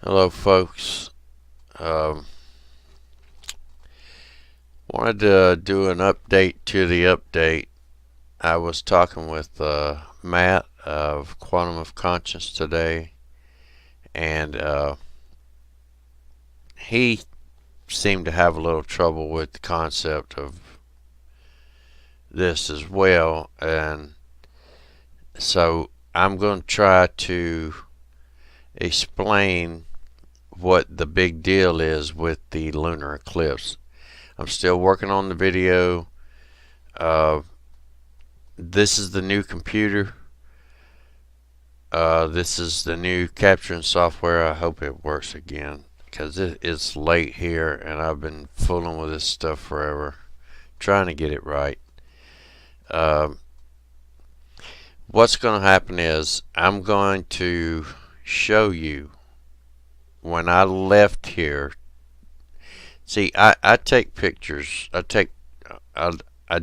Hello, folks. Um, Wanted to do an update to the update. I was talking with Matt of Quantum of Conscience today, and he seemed to have a little trouble with the concept of this as well. And so I'm going to try to explain what the big deal is with the lunar eclipse. I'm still working on the video. Uh, this is the new computer. This is the new capturing software. I hope it works again because it's late here and I've been fooling with this stuff forever, trying to get it right. What's going to happen is I'm going to show you when I left here. See, I take pictures. I, I,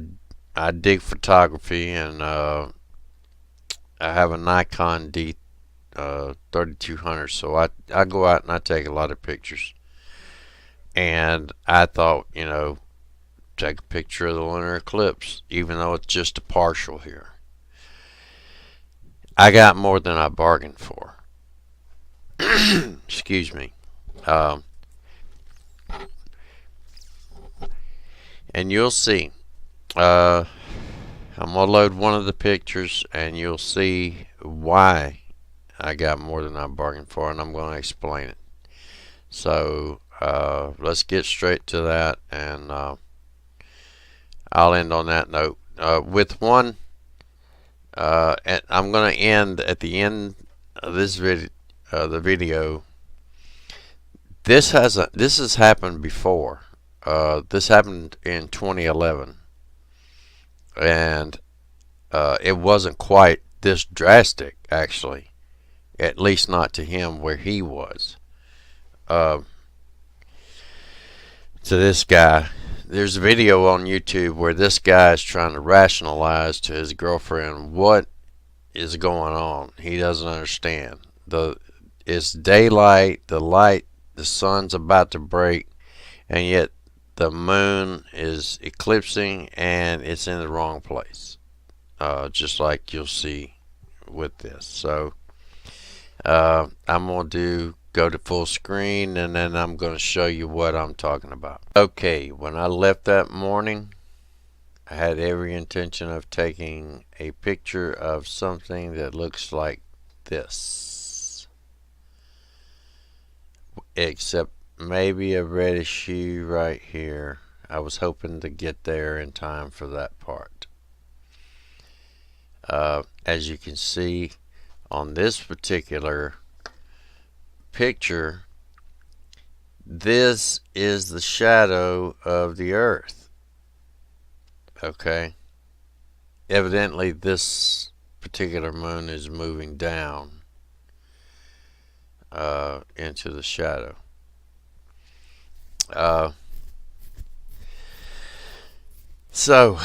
I dig photography, and I have a Nikon D 3200, so I go out and I take a lot of pictures. And I thought, take a picture of the lunar eclipse, even though it's just a partial here. I got more than I bargained for. Excuse me. And you'll see. I'm going to load one of the pictures and you'll see why I got more than I bargained for, and I'm going to explain it. So let's get straight to that, and I'll end on that note with one. And I'm going to end at the end of this the video. This has happened before. This happened in 2011, and it wasn't quite this drastic, actually, at least not to him where he was. To this guy, there's a video on YouTube where this guy is trying to rationalize to his girlfriend what is going on. He doesn't understand. It's daylight, the sun's about to break, and yet the moon is eclipsing and it's in the wrong place, just like you'll see with this. So I'm going to go to full screen, and then I'm going to show you what I'm talking about. Okay, when I left that morning, I had every intention of taking a picture of something that looks like this, except maybe a reddish hue right here. I was hoping to get there in time for that part. As you can see on this particular picture, this is the shadow of the Earth. Okay, evidently this particular moon is moving down into the shadow. So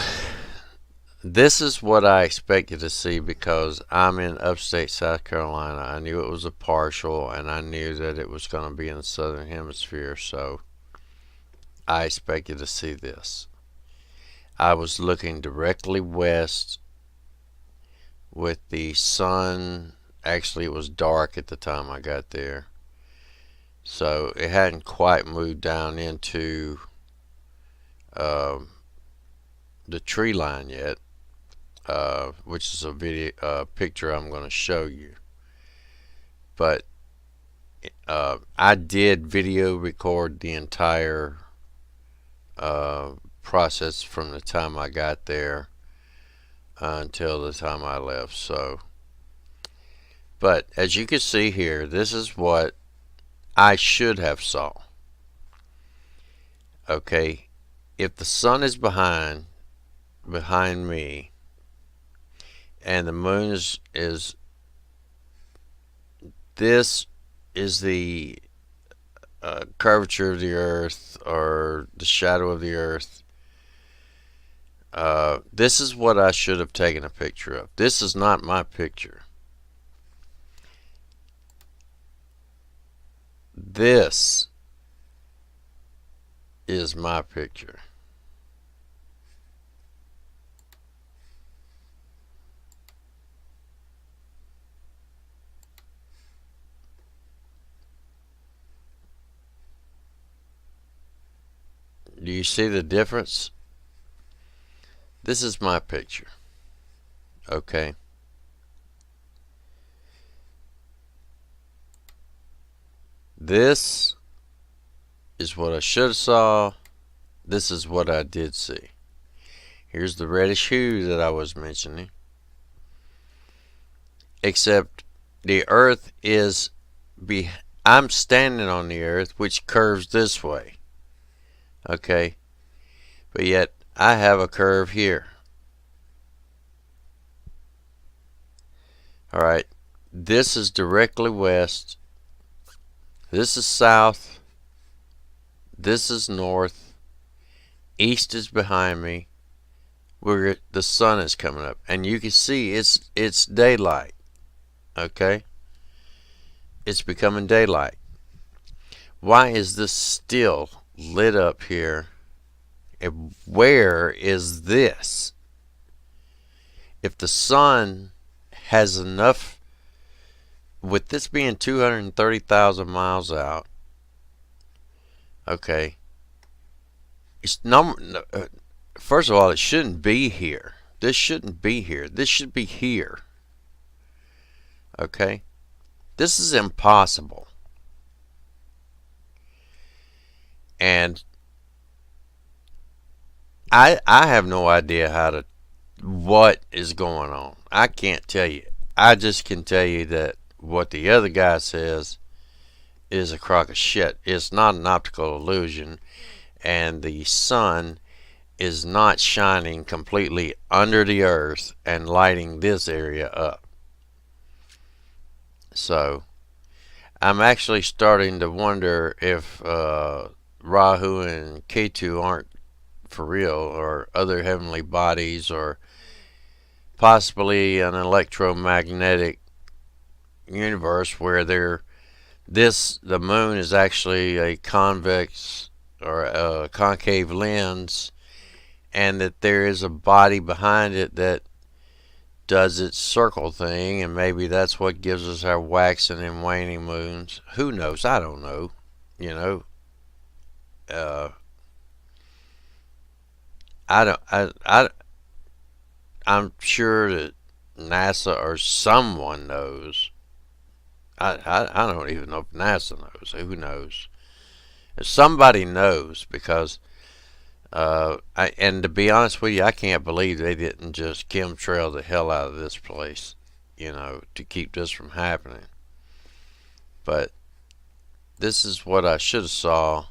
this is what I expected to see because I'm in upstate South Carolina. I knew it was a partial, and I knew that it was going to be in the southern hemisphere, so I expected to see this. I was looking directly west with the sun. Actually, it was dark at the time I got there, so it hadn't quite moved down into the tree line yet, which is a picture I'm going to show you. But I did video record the entire process from the time I got there until the time I left. So, but as you can see here, this is what I should have saw. Okay, if the sun is behind me and the moon is this is the curvature of the Earth, or the shadow of the Earth. This is what I should have taken a picture of. This is not my picture. This is my picture. Do you see the difference? This is my picture. Okay. This is what I should have saw. This is what I did see. Here's the reddish hue that I was mentioning. Except the earth is I'm standing on the earth, which curves this way. Okay. But yet I have a curve here. Alright. This is directly west. This is south. This is north. East is behind me, where the sun is coming up, and you can see it's daylight. Okay, it's becoming daylight. Why is this still lit up here? And where is this? If the sun has enough, with this being 230,000 miles out, okay, it's first of all, it shouldn't be here. This shouldn't be here. This should be here. Okay? This is impossible. And I have no idea what is going on. I can't tell you. I just can tell you that what the other guy says is a crock of shit. It's not an optical illusion, and the sun is not shining completely under the earth and lighting this area up. So I'm actually starting to wonder if Rahu and Ketu aren't for real, or other heavenly bodies, or possibly an electromagnetic universe where the moon is actually a convex or a concave lens, and that there is a body behind it that does its circle thing, and maybe that's what gives us our waxing and waning moons. Who knows? I don't know. You know, I'm sure that NASA or someone knows. I don't even know if NASA knows. Who knows? Somebody knows, because and to be honest with you, I can't believe they didn't just chemtrail the hell out of this place, to keep this from happening. But this is what I should have saw,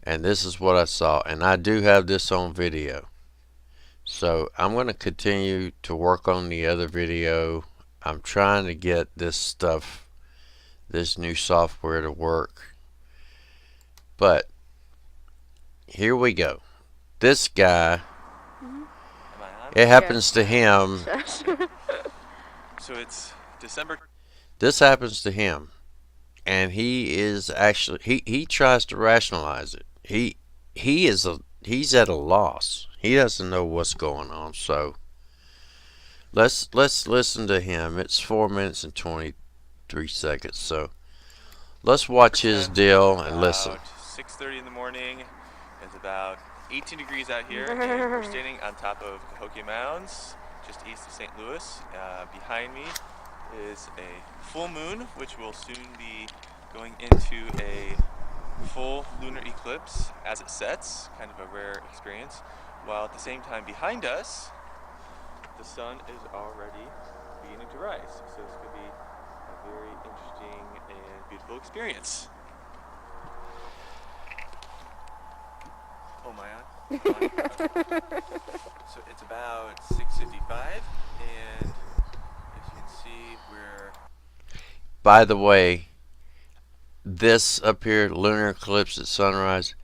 and this is what I saw, and I do have this on video. So I'm going to continue to work on the other video. I'm trying to get this new software to work. But here we go. This guy, it happens to him. So it's December. This happens to him, and he is actually he tries to rationalize it. He's at a loss. He doesn't know what's going on. So let's listen to him. It's 4 minutes and 23 seconds. So let's watch his deal and listen. 6:30 in the morning. It's about 18 degrees out here, and we're standing on top of Cahokia Mounds, just east of St. Louis. Behind me is a full moon, which will soon be going into a full lunar eclipse as it sets, kind of a rare experience, while at the same time behind us, the sun is already beginning to rise. So this could be a very interesting and beautiful experience. Oh, my on? So it's about 6:55, and as you can see, we're... By the way, this up here, lunar eclipse at sunrise,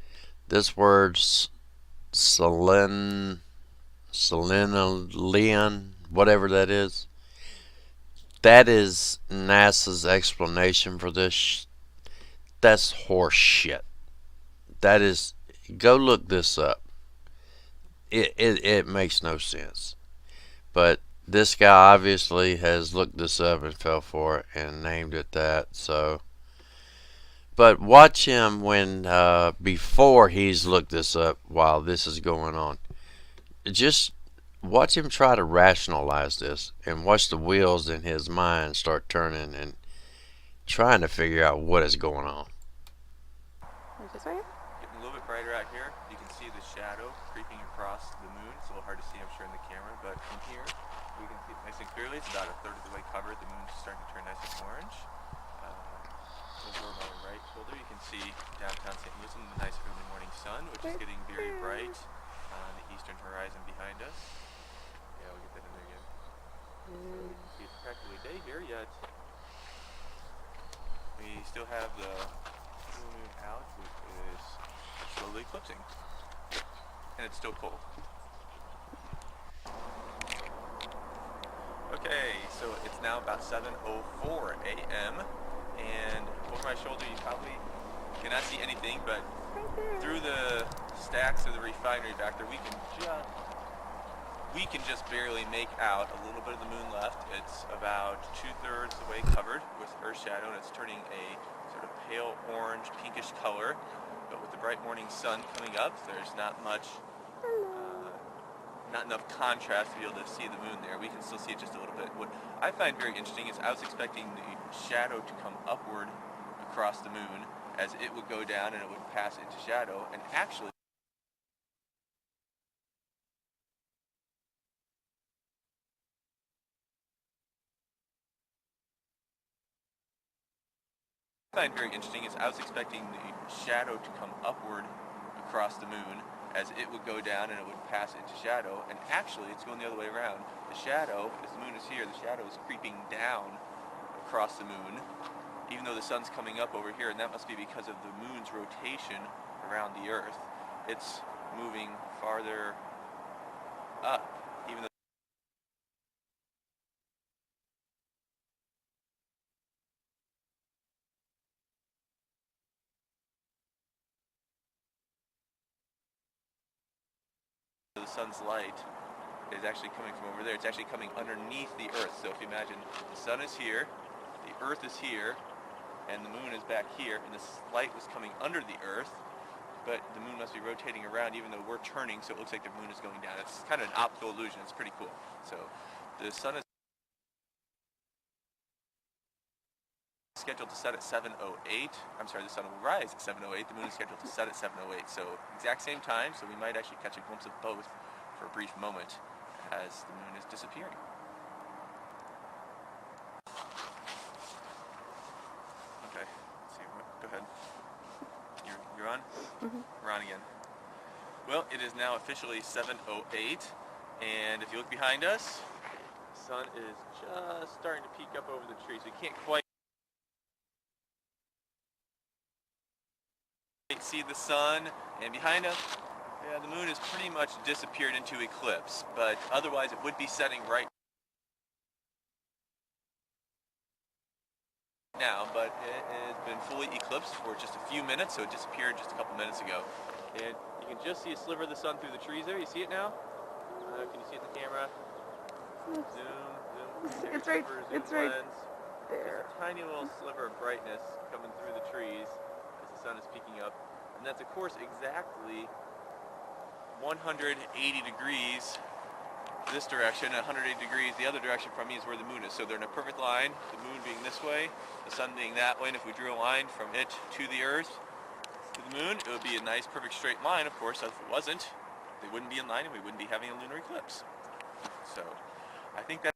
this word's selenium, whatever that is, NASA's explanation for this That's horse shit. That is, go look this up. It makes no sense. But this guy obviously has looked this up and fell for it and named it that. So, but watch him when before he's looked this up while this is going on. Just watch him try to rationalize this and watch the wheels in his mind start turning and trying to figure out what is going on. This way? Getting a little bit brighter out here. You can see the shadow creeping across the moon. It's a little hard to see, I'm sure, in the camera, but from here we can see it nice and clearly. It's about a third of the way covered. The moon's starting to turn nice and orange. Over my right shoulder, you can see downtown St. Louis and the nice early morning sun, which is getting very bright on the eastern horizon behind us. Yeah, we'll get that in there again. So you can see it's practically day here, yet we still have the full moon out, which is slowly eclipsing. And it's still cold. Okay, so it's now about 7:04 a.m. and over my shoulder you probably cannot see anything, but through the stacks of the refinery back there we can just barely make out a little bit of the moon left. It's about 2/3 the way covered with Earth's shadow, and it's turning a sort of pale orange pinkish color, but with the bright morning sun coming up there's not enough contrast to be able to see the moon there. We can still see it just a little bit. What I find very interesting is I was expecting the shadow to come upward across the moon as it would go down and it would pass into shadow, and actually what I find very interesting is I was expecting the shadow to come upward across the moon as it would go down and it would pass into shadow, and actually it's going the other way around. The shadow, as the moon is here, the shadow is creeping down across the moon, even though the sun's coming up over here, and that must be because of the moon's rotation around the Earth. It's moving farther up, even though the sun's light is actually coming from over there. It's actually coming underneath the Earth. So if you imagine, the sun is here, the Earth is here, and the moon is back here, and this light was coming under the Earth, but the moon must be rotating around even though we're turning, so it looks like the moon is going down. It's kind of an optical illusion. It's pretty cool. So the sun is scheduled to set at 7:08. I'm sorry, the sun will rise at 7:08. The moon is scheduled to set at 7:08. So exact same time, so we might actually catch a glimpse of both for a brief moment as the moon is disappearing. Okay, let's see, go ahead. You're on? Mm-hmm. We're on again. Well, it is now officially 7:08, and if you look behind us, the sun is just starting to peek up over the trees. We can't quite see the sun, and behind us, yeah, the moon has pretty much disappeared into eclipse, but otherwise it would be setting right now, but it has been fully eclipsed for just a few minutes, so it disappeared just a couple minutes ago. And you can just see a sliver of the sun through the trees there. You see it now? Can you see it in the camera? Zoom. It's right. It's right there. There's a tiny little sliver of brightness coming through the trees as the sun is peeking up, and that's of course exactly 180 degrees this direction, 180 degrees the other direction from me is where the moon is. So they're in a perfect line, the moon being this way, the sun being that way, and if we drew a line from it to the Earth, to the moon, it would be a nice perfect straight line. Of course, if it wasn't, they wouldn't be in line and we wouldn't be having a lunar eclipse. So I think that